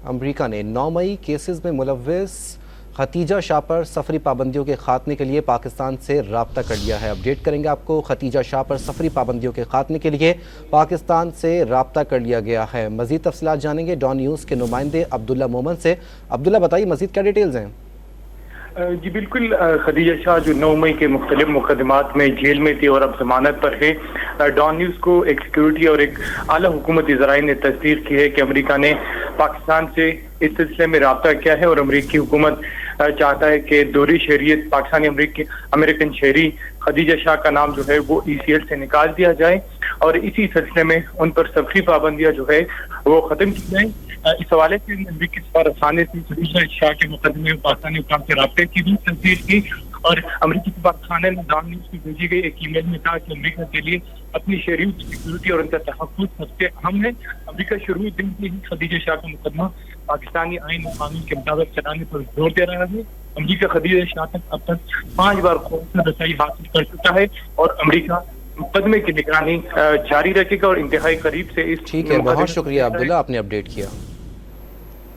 امریکہ نے 9 مئی کیسز میں ملوث ختیجہ شاہ پر سفری پابندیوں کے خاتمے کے لیے پاکستان سے رابطہ کر لیا ہے۔ اپڈیٹ کریں گے آپ کو۔ ختیجہ شاہ پر سفری پابندیوں کے خاتمے کے لیے پاکستان سے رابطہ کر لیا گیا ہے۔ مزید تفصیلات جانیں گے ڈان نیوز کے نمائندے عبداللہ مومن سے۔ عبداللہ بتائیے مزید کیا ڈیٹیلز ہیں؟ جی بالکل، خدیجہ شاہ جو 9 مئی کے مختلف مقدمات میں جیل میں تھی اور اب ضمانت پر ہے، ڈان نیوز کو ایک سیکیورٹی اور ایک اعلیٰ حکومتی ذرائع نے تصدیق کی ہے کہ امریکہ نے پاکستان سے اس سلسلے میں رابطہ کیا ہے اور امریکی حکومت چاہتا ہے کہ دوہری شہریت پاکستانی امریکن شہری خدیجہ شاہ کا نام جو ہے وہ ECL سے نکال دیا جائے اور اسی سلسلے میں ان پر سفری پابندیاں جو ہے وہ ختم کی جائیں۔ اس حوالے سے امریکی سفارتخانے سے خدیجہ شاہ کے مقدمے میں پاکستانی حکام سے رابطے کی بھی تصدیق کی اور امریکی سفارتخانے نے ڈان نیوز کو بھیجی گئی ایک ای میل میں کہا کہ امریکہ کے لیے اپنی شہریوں کی سیکیورٹی اور ان کا تحفظ سب سے اہم ہے۔ امریکہ شروع دن سے ہی خدیجہ شاہ کا مقدمہ پاکستانی آئین و قانون کے مطابق چلانے پر زور دے رہا ہے۔ امریکہ خدیجہ شاہ تک اب تک 5 بار خصوصی رسائی حاصل کر چکا ہے اور امریکہ مقدمے کی نگرانی جاری رکھے گا اور انتہائی قریب سے اس ٹھیک ہے، بہت شکریہ عبداللہ، آپ نے اپڈیٹ کیا۔